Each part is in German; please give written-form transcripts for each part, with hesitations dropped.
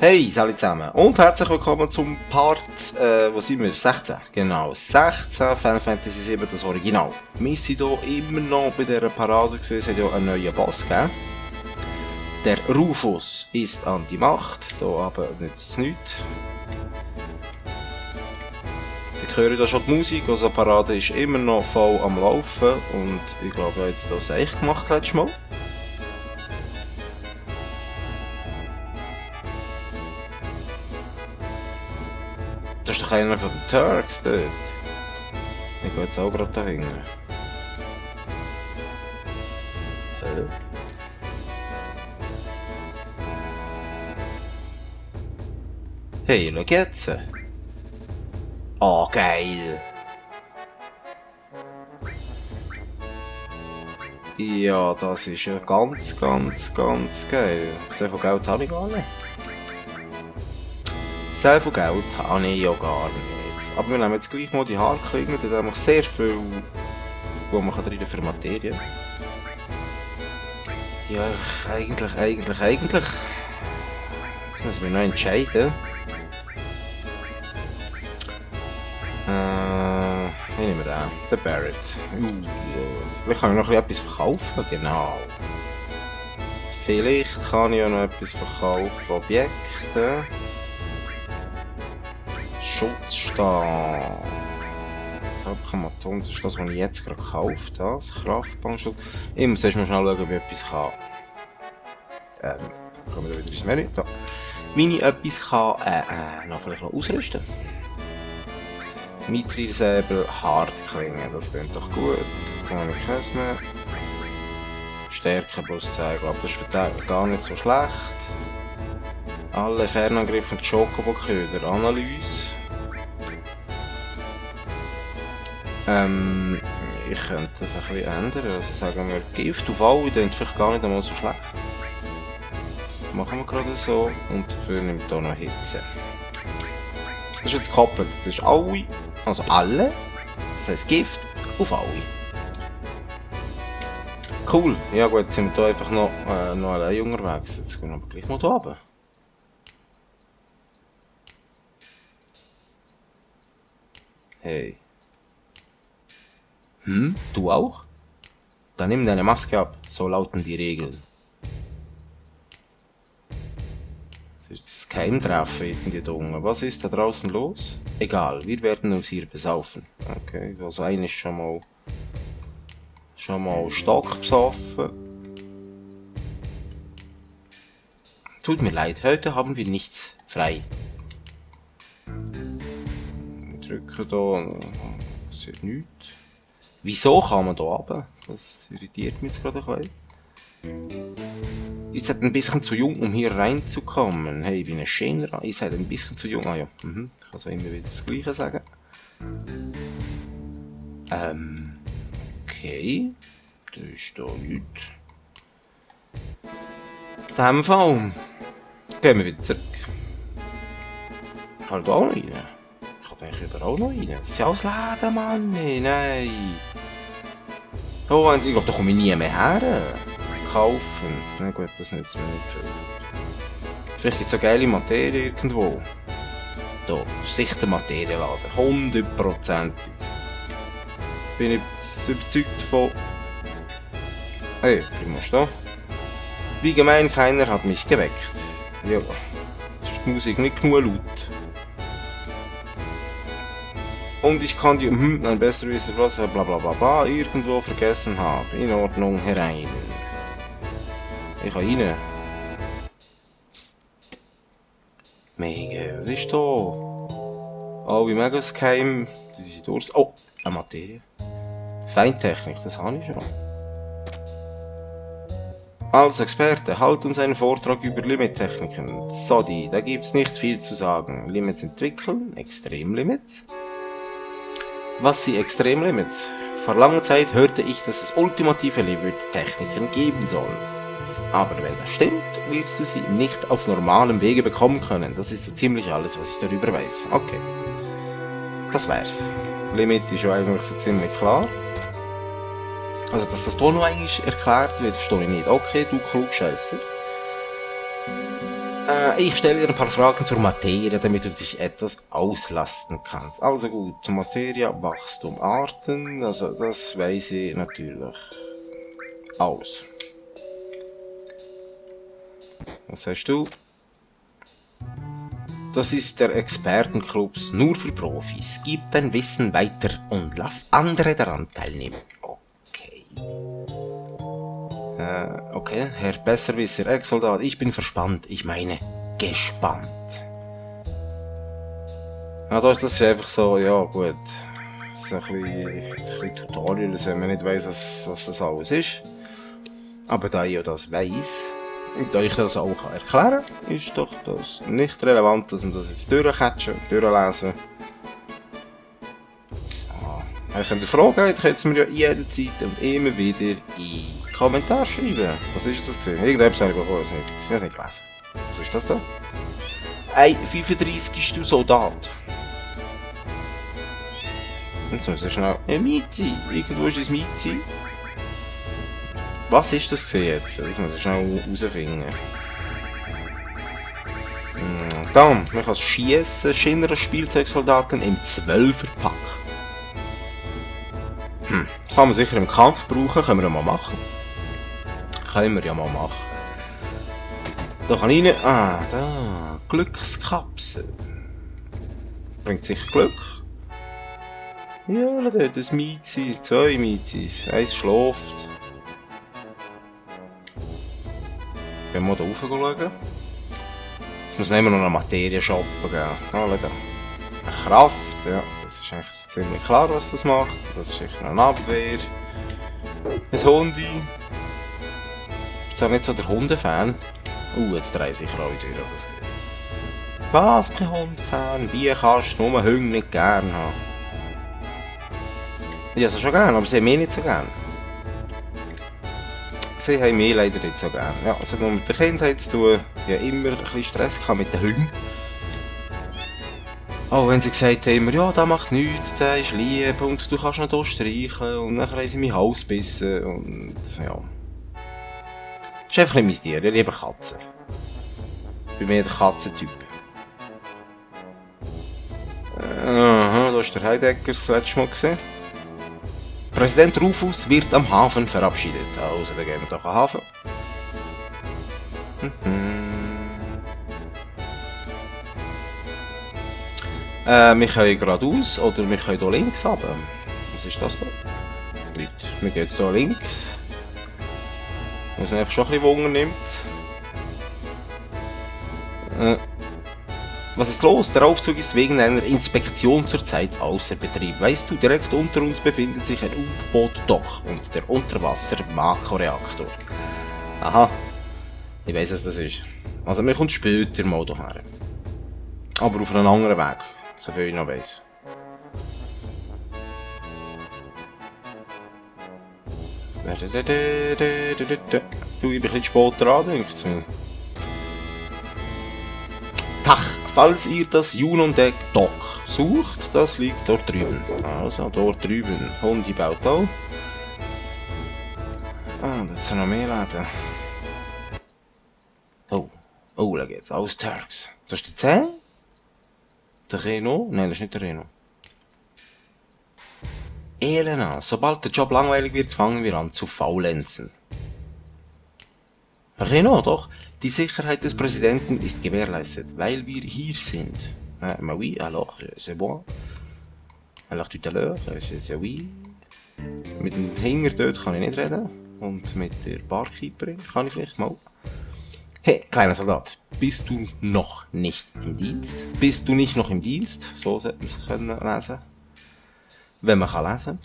Hey, salut zusammen und herzlich willkommen zum Part, wo sind wir? 16. Genau, 16 Final Fantasy VII, das Original. Wir sind hier immer noch bei dieser Parade gesehen, es hat ja einen neuen Boss gegeben. Der Rufus ist an die Macht, hier aber nützt es nichts. Ich höre da schon die Musik, also die Parade ist immer noch voll am Laufen und ich glaube, ich habe jetzt das echt gemacht letztes Mal. Das ist doch einer von den Turks dort. Ich gehe jetzt auch gerade da hinten. Hey, schau jetzt. Oh, geil. Ja, das ist ja ganz geil. So viel Geld habe ich gar nicht. So viel Geld habe ich ja gar nicht. Aber wir nehmen jetzt gleich mal die Haarklingen, da haben wir sehr viel, wo man rein für Materie. Ja, eigentlich. Jetzt müssen wir noch entscheiden. Ich nehme den Barrett. Vielleicht kann ich noch etwas verkaufen, genau. Vielleicht kann ich ja noch etwas verkaufen, Objekte. Schutzstab. Zappchamaton, das ist das, was ich jetzt gerade gekauft habe. Das Kraftbahnschutz. Ich muss erst mal schnell schauen, ob ich etwas kann. Kommen wir wieder ins Menü. Da. Wenn ich etwas kann, noch vielleicht noch ausrüsten. Mitrilsäbel, Hartklingen, das klingt doch gut. Dann habe ich keins mehr. Stärke plus 10, ich glaube, das ist für den gar nicht so schlecht. Alle Fernangriffe und Chocobo-Köder, Analyse. Ich könnte das ein bisschen ändern, also sagen wir Gift auf alle, das ist vielleicht gar nicht einmal so schlecht. Machen wir gerade so und dafür nimmt hier noch Hitze. Das ist jetzt gekoppelt, das ist alle, also alle, das heisst Gift auf alle. Cool, ja gut, jetzt sind wir hier einfach noch allein unterwegs, jetzt gehen wir aber gleich mal hier runter. Hey. Du auch? Dann nimm deine Maske ab, so lauten die Regeln. Das ist das Keimtreffen irgendwie da unten. Was ist da draußen los? Egal, wir werden uns hier besaufen. Okay, also einer ist schon mal Stock besoffen. Tut mir leid, heute haben wir nichts frei. Wir drücken da, das ist nichts. Wieso kann man da runter? Das irritiert mich jetzt gerade ein bisschen. Ihr seid ein bisschen zu jung, um hier reinzukommen. Hey, ich bin ein Schäner. Ihr seid ein bisschen zu jung. Ah ja, ich kann so immer wieder das Gleiche sagen. Okay. Da ist da nichts. In diesem Fall gehen wir wieder zurück. Ich kann da auch noch rein. Ich kann eigentlich überall noch rein. Das ist ja alles Läden, Mann. Nein. Oh, ich glaube, da komme ich nie mehr her. Kaufen. Na gut, das nützt mir nicht viel. Vielleicht gibt es so geile Materie irgendwo. Da, sicher der Materienladen. 100%. Bin ich überzeugt von. Hey, ich muss da. Wie gemein, keiner hat mich geweckt. Ja, jetzt ist die Musik nicht genug laut. Und ich kann die, ein besser wissen, was, bla bla bla bla, irgendwo vergessen habe. In Ordnung, herein. Ich kann rein. Mega, was ist da? Oh, wie mega das Geheim. Die sind durch. Oh, eine Materie. Feintechnik, das habe ich schon. Als Experte, halt uns einen Vortrag über Limit-Techniken. Sodi, da gibt's nicht viel zu sagen. Limits entwickeln, Extremlimits. Was sind Extremlimits? Vor langer Zeit hörte ich, dass es ultimative Limit-Techniken geben soll. Aber wenn das stimmt, wirst du sie nicht auf normalem Wege bekommen können. Das ist so ziemlich alles, was ich darüber weiß. Okay. Das wär's. Limit ist ja eigentlich so ziemlich klar. Also, dass das hier noch eigentlich erklärt wird, verstehe ich nicht. Okay, du Klugscheisser. Ich stelle dir ein paar Fragen zur Materie, damit du dich etwas auslasten kannst. Also gut, Materie, Wachstum, Arten, also das weiss ich natürlich. Alles. Was sagst du? Das ist der Expertenclub nur für Profis. Gib dein Wissen weiter und lass andere daran teilnehmen. Okay. Okay, Herr Besserwisser, Ex-Soldat, ich bin verspannt. Ich meine, gespannt. Ja, da ist das einfach so, ja gut. Das ist ein bisschen Tutorial, wenn man nicht weiss, was das alles ist. Aber da ich ja das weiss, da ich das auch erklären kann, ist doch das nicht relevant, dass wir das jetzt durchcatchen, durchlesen. So. Wenn ihr Fragen habt, könnt ihr mir ja jederzeit und immer wieder in die Kommentare schreiben. Was ist das gewesen? Irgendetwas habe ich bekommen, ich habe es nicht gelesen. Was ist das da? Ein 35. Soldat. Und so, ist schnell ein Miezi. Irgendwo ist ein Miezi. Was ist das jetzt? Das muss ich schnell herausfinden. Dann, man kann schiessen, Schinnerer Spielzeugsoldaten im 12er-Pack. Das kann man sicher im Kampf brauchen, können wir ja mal machen. Da kann ich rein. Ah, da. Glückskapsel. Bringt sicher Glück. Ja, da das Miezi, 2 Miezis. Eins schläft. Gehen wir mal da rauf schauen. Jetzt muss man noch eine Materie shoppen gehen. Ah, schau da. Eine Kraft, ja, das ist eigentlich ziemlich klar, was das macht. Das ist sicher eine Abwehr. Ein Hundi. Ich bin zwar nicht so der Hundefan. Jetzt drehe ich sicher alle durch. Was, kein Hundefan? Wie kannst du nur Hunde nicht gern haben? Ich habe sie schon gern, aber sie haben mich nicht so gern. Sie haben mich leider nicht so gern. Ja, also nur mit der Kindheit zu tun. Ich hatte immer ein bisschen Stress mit den Hunden. Auch wenn sie gesagt haben, ja, der macht nichts, der ist lieb und du kannst ihn hier streicheln. Und dann haben sie meinen Hals gebissen und ja. Das ist einfach nicht mein Tier, ich liebe Katzen. Ich bin mehr der Katzentyp. Aha, da ist der Heidegger das letzte Mal gesehen. Präsident Rufus wird am Hafen verabschiedet. Also, dann gehen wir doch am Hafen. Wir können geradeaus oder wir können hier links runter. Was ist das da? Nicht. Wir gehen jetzt hier links. Was einfach schon ein bisschen Wunder nimmt. Was ist los? Der Aufzug ist wegen einer Inspektion zurzeit außer Betrieb. Weißt du, direkt unter uns befindet sich ein U-Boot-Dock und der Unterwasser-Makroreaktor. Aha. Ich weiss, was das ist. Also, mir kommt später mal hierher. Aber auf einem anderen Weg. So viel ich noch weiss. Du, ich bin ein bisschen spät dran, denke ich. Tach, falls ihr das Junondeck Dock sucht, das liegt dort drüben. Also, dort drüben. Hundi baut auch. Ah, da sind noch mehr Läden. Oh, schau jetzt, alles Turks. Das ist der 10? Der Renault? Nein, das ist nicht der Renault. Elena, sobald der Job langweilig wird, fangen wir an zu faulenzen. Renault, doch. Die Sicherheit des Präsidenten ist gewährleistet, weil wir hier sind. Mais oui, alors, c'est bon. Alors tout à l'heure, c'est oui. Mit dem Hinger dort kann ich nicht reden. Und mit der Barkeeperin kann ich vielleicht mal. Hey, kleiner Soldat, bist du noch nicht im Dienst? Bist du nicht noch im Dienst? So sollte man es können lesen. Wenn man kann lesen.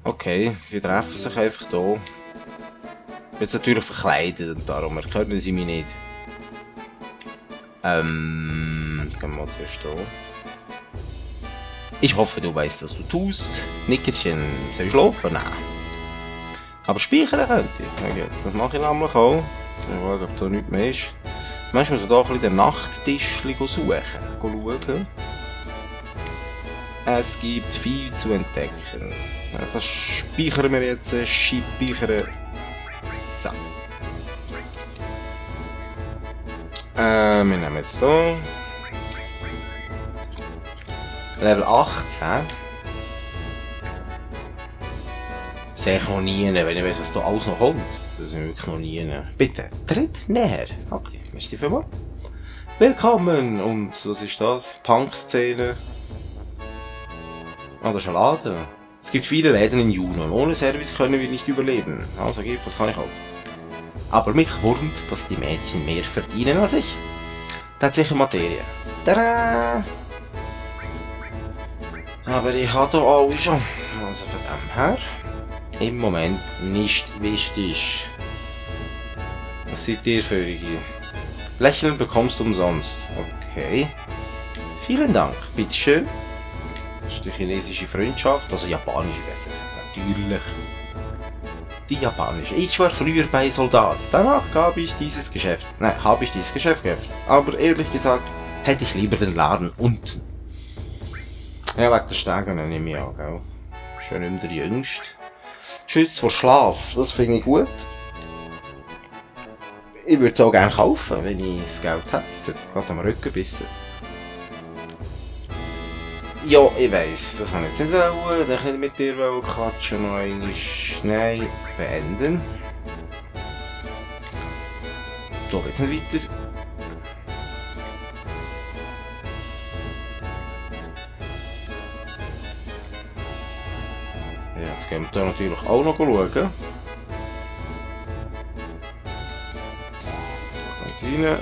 Okay, wir treffen sich einfach hier. Jetzt natürlich verkleidet und darum erkennen sie mich nicht. Gehen wir mal zuerst hier. Ich hoffe, du weißt, was du tust. Nickerchen, soll ich schlafen? Nein. Aber speichern könnte ich. Ja, das mache ich nämlich auch. Ich schaue, ob da nichts mehr ist. Manchmal so da ein bisschen den Nachttisch suchen. Schauen. Es gibt viel zu entdecken. Ja, das speichern wir jetzt. Speichern. So. Wir nehmen jetzt hier. Level 18. Sehe ich noch nie, wenn ich weiss, was da alles noch kommt. Das ist wirklich noch nie. Bitte, tritt näher. Okay, merci vielmals. Willkommen! Und was ist das? Punk-Szene. Ah, das ist ein Laden. Es gibt viele Läden in Junon. Ohne Service können wir nicht überleben. Also gibt, was kann ich auch. Aber mich wurmt, dass die Mädchen mehr verdienen als ich. Das hat sicher Materie. Tada! Aber ich habe hier alle schon. Also von dem her. Im Moment nicht wichtig. Was seid ihr für ihr? Lächeln bekommst du umsonst. Okay. Vielen Dank. Bitteschön. Das ist die chinesische Freundschaft. Also japanische besser gesagt. Natürlich. Die japanische. Ich war früher bei Soldat. Danach habe ich dieses Geschäft geöffnet. Aber ehrlich gesagt, hätte ich lieber den Laden unten. Ja, wegen der Stege nehme ich an, gell? Schön immer der Jüngste. Schützt vor Schlaf. Das finde ich gut. Ich würde es auch gerne kaufen, wenn ich das Geld hätte. Jetzt hat es mir gerade am Rücken gebissen. Ja, ich weiss, das habe ich jetzt nicht wollen. Ich nicht mit dir quatschen. Noch einmal. Nein, beenden. Da geht's nicht weiter. Ja, jetzt gehen wir da natürlich auch noch schauen. Rein.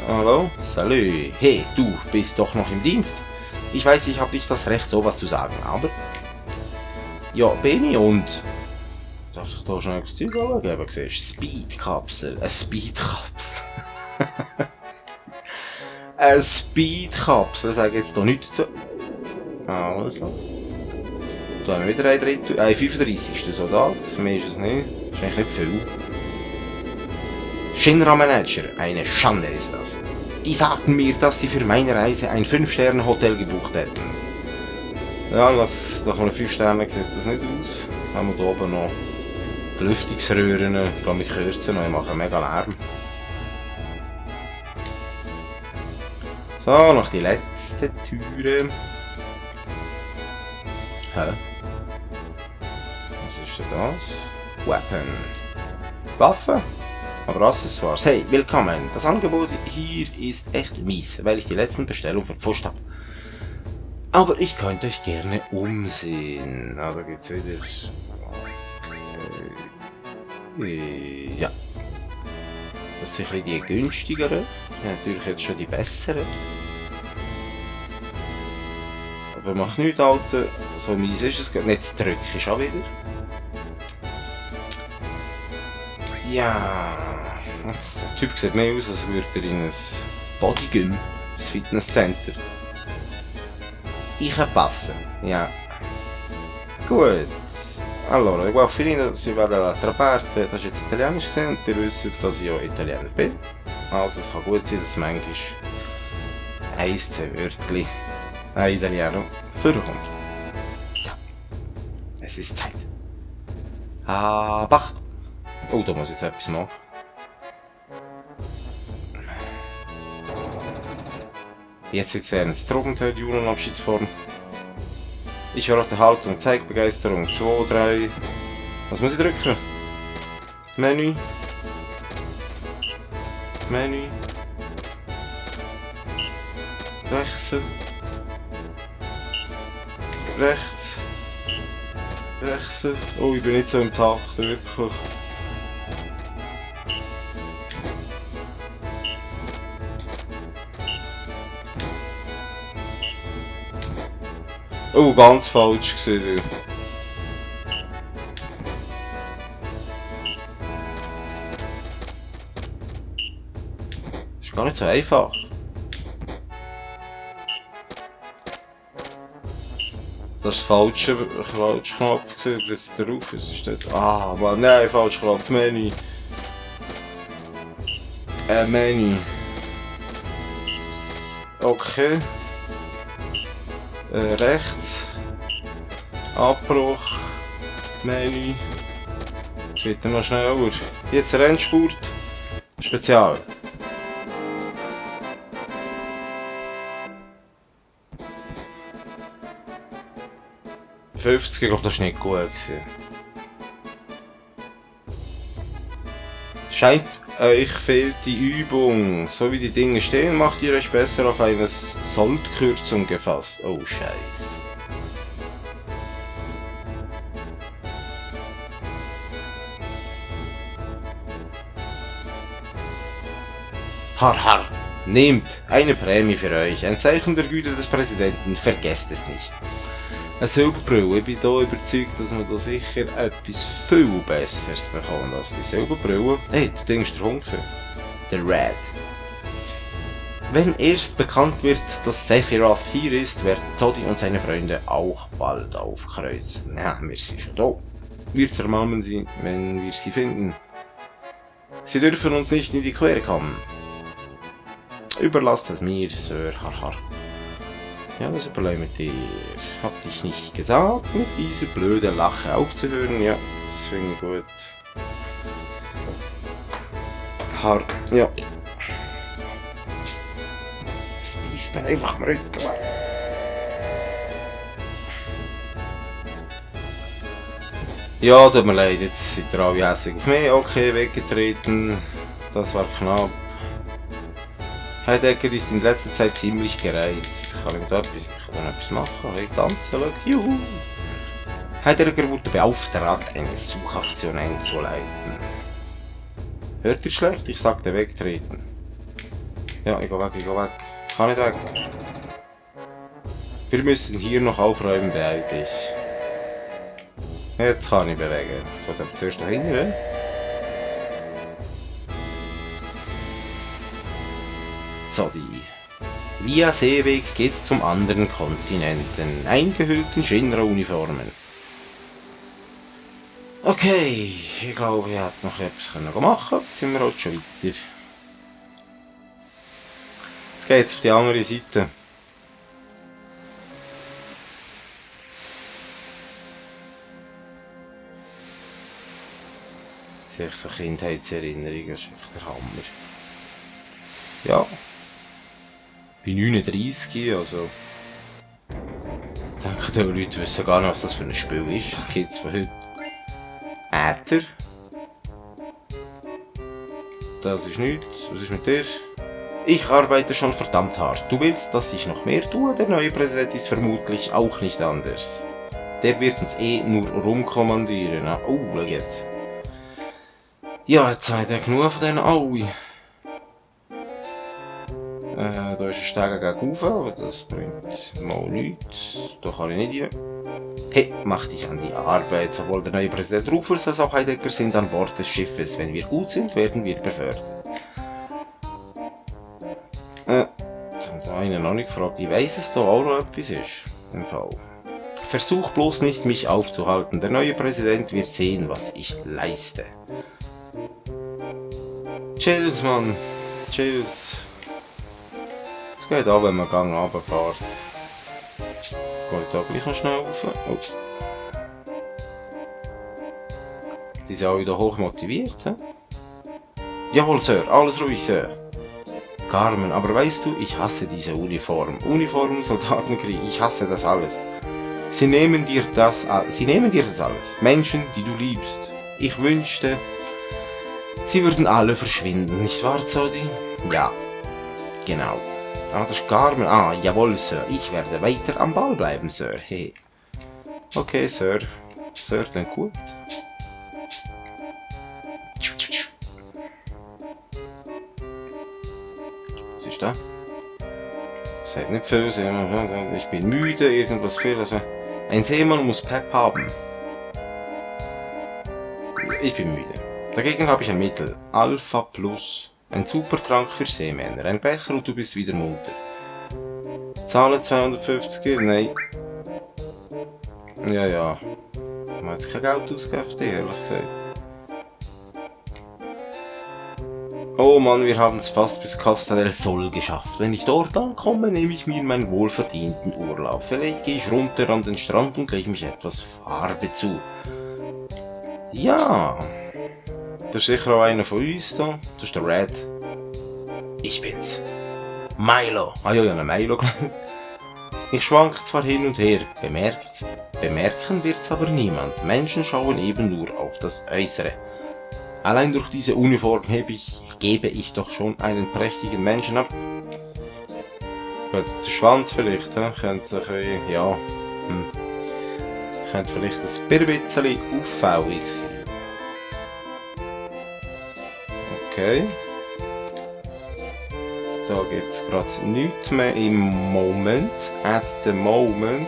Hallo? Salut. Hey, du bist doch noch im Dienst. Ich weiß, ich habe nicht das Recht, sowas zu sagen, aber... Ja, bin ich und... Darf ich da schnell das Zeug angeben? Siehst du? Speedkapsel. Eine Speedkapsel. Eine Speedkapsel. Sag jetzt da nichts dazu. Also. Da haben wir wieder ein 35. Soldat. Mehr ist es nicht. Das ist eigentlich nicht viel. Shinra Manager. Eine Schande ist das. Die sagten mir, dass sie für meine Reise ein 5-Sterne-Hotel gebucht hätten. Ja, nach einem 5 Sterne sieht das nicht aus. Haben wir hier oben noch die Lüftungsröhren. Ich glaube, ich höre sie noch. Ich mache mega Lärm. So, noch die letzte Türe. Hä? Was ist denn das? Weapon. Waffe? Aber Accessoires. Hey, willkommen. Das Angebot hier ist echt mies, weil ich die letzten Bestellungen verpfuscht habe. Aber ich könnte euch gerne umsehen. Ah, da geht's wieder. Ja. Das sind ein bisschen die günstigeren. Ja, natürlich jetzt schon die besseren. Aber macht nichts, Alter. So mies ist es. Nicht zu drücken ist auch wieder. Ja. Der Typ sieht mehr aus, als würde er in ein Bodygym, ein Fitnesscenter. Ich kann passen, ja. Gut. Allora, ich guardo finito, si va dall'altra parte, das ist jetzt Italienisch gesehen und ihr wisst, dass ich auch Italiener bin. Also es kann gut sein, dass manchmal 1-2 Wörtchen ein Italiener vorkommt. Ja. Es ist Zeit. Bach. Oh, da muss ich jetzt etwas machen. Jetzt sitzt er ins Drogenteil, die Junon-Abschiedsform. Ich verrate Haltung, zeigt Begeisterung. 2, 3. Was muss ich drücken? Menü. Menü. Wechsel. Rechts. Wechsel. Oh, ich bin nicht so im Takt, wirklich. Oh, ganz falsch gesehen. Ist gar nicht so einfach. Das ist falsche Knopf gesehen, das ist drauf. Was ist das? Ah, aber nein, falscher Knopf. Menü. Menü. Okay. Rechts. Abbruch. Menü. Jetzt wird er noch schneller. Jetzt Rennspurt. Spezial. 50, ich glaube, das war nicht gut gewesen. Scheint euch fehlt die Übung. So wie die Dinge stehen, macht ihr euch besser auf eine Soldkürzung gefasst. Oh, Scheiß. Har, har. Nehmt eine Prämie für euch. Ein Zeichen der Güte des Präsidenten. Vergesst es nicht. Eine Silberbrille. Ich bin hier überzeugt, dass wir da sicher etwas viel Besseres bekommen als die Silberbrille. Hey, du denkst der Hund. Der Red. Wenn erst bekannt wird, dass Sephiroth hier ist, werden Zodi und seine Freunde auch bald aufkreuzen. Ja, wir sind schon da. Wir zermalmen sie, wenn wir sie finden. Sie dürfen uns nicht in die Quere kommen. Überlasst es mir, Sir. Har. Ja, das überlegen wir dir. Hab dich nicht gesagt, mit dieser blöden Lache aufzuhören. Ja, das finde ich gut. Har. Ja. Es beißt mir einfach am Rücken. Ja, tut mir leid, jetzt seid ihr alle hässig auf mich. Okay, weggetreten. Das war knapp. Heidegger ist in letzter Zeit ziemlich gereizt. Kann ich da etwas machen? Kann ich tanzen? Juhu! Heidegger wurde beauftragt, eine Suchaktion einzuleiten. Hört ihr schlecht? Ich sagte wegtreten. Ja, ich geh weg. Kann nicht weg. Wir müssen hier noch aufräumen, beeil dich. Jetzt kann ich bewegen. Jetzt wird er zuerst dahinter. Zodi. Via Seeweg geht's zum anderen Kontinenten, eingehüllt in Shinra-Uniformen. Okay, ich glaube, ich hätte noch etwas machen können. Jetzt sind wir halt schon weiter. Jetzt geht's auf die andere Seite. Das ist echt so Kindheitserinnerungen, das ist einfach der Hammer. Ja. Bei 39, also. Ich denke, die Leute wissen gar nicht, was das für ein Spiel ist. Die Kids von heute. Äther. Das ist nichts. Was ist mit dir? Ich arbeite schon verdammt hart. Du willst, dass ich noch mehr tue? Der neue Präsident ist vermutlich auch nicht anders. Der wird uns eh nur rumkommandieren. Oh, schau jetzt. Ja, jetzt habe ich dann genug von denen alle. Da ist ein Steg gegen rauf, aber das bringt mal nichts. Da kann ich nicht rein. Hey, mach dich an die Arbeit. Sowohl der neue Präsident Rufus als auch Heidegger sind an Bord des Schiffes. Wenn wir gut sind, werden wir befördert. Jetzt haben da einen noch nicht gefragt. Ich weiss, dass da auch noch etwas ist. Im Fall. Versuch bloß nicht, mich aufzuhalten. Der neue Präsident wird sehen, was ich leiste. Chills, Mann. Chills. Es geht auch, wenn man Gang runterfährt. Jetzt geht da gleich noch schnell rauf. Oh. Die sind auch wieder hoch motiviert. He? Jawohl, Sir. Alles ruhig, Sir. Carmen, aber weißt du, ich hasse diese Uniform. Uniform, Soldatenkrieg, ich hasse das alles. Sie nehmen dir das alles. Menschen, die du liebst. Ich wünschte, sie würden alle verschwinden, nicht wahr, Zodi? Ja, genau. Ah, das ist Carmen. Ah, jawohl, Sir. Ich werde weiter am Ball bleiben, Sir. Hey. Okay, Sir. Sir, dann gut. Was ist das? Sagt nicht viel. Ich bin müde, irgendwas viel. Also, ein Seemann muss Pep haben. Ich bin müde. Dagegen habe ich ein Mittel. Alpha Plus. Ein Supertrank für Seemänner. Ein Becher und du bist wieder munter. Zahle 250, nein. Ja. Ich habe jetzt kein Geld ausgegeben, ehrlich gesagt. Oh Mann, wir haben es fast bis Costa del Sol geschafft. Wenn ich dort ankomme, nehme ich mir meinen wohlverdienten Urlaub. Vielleicht gehe ich runter an den Strand und lege mich etwas Farbe zu. Ja. Das ist sicher auch einer von uns da. Das ist der Red. Ich bin's. Milo. Ah ja, einen Milo. Ich schwanke zwar hin und her, bemerken wird's aber niemand. Menschen schauen eben nur auf das Äußere. Allein durch diese Uniform gebe ich doch schon einen prächtigen Menschen ab. Gut, der Schwanz vielleicht, könnte sich, ja, könnte vielleicht ein bisschen auffällig sein. Okay. Da gibt es gerade nichts mehr im Moment. At the moment.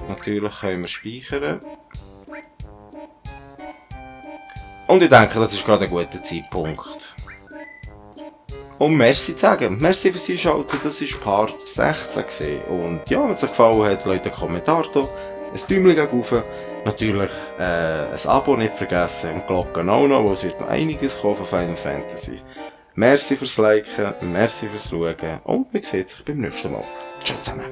Natürlich können wir speichern. Und ich denke, das ist gerade ein guter Zeitpunkt. Um Merci zu sagen. Merci fürs Einschalten, das war Part 16 gewesen. Und ja, wenn es euch gefallen hat, lasst einen Kommentar da, ein Däumchen rauf. Natürlich ein Abo nicht vergessen und die Glocke auch noch, weil es wird noch einiges kommen von Final Fantasy. Merci fürs Liken, merci fürs Schauen und wir sehen uns beim nächsten Mal. Ciao zusammen.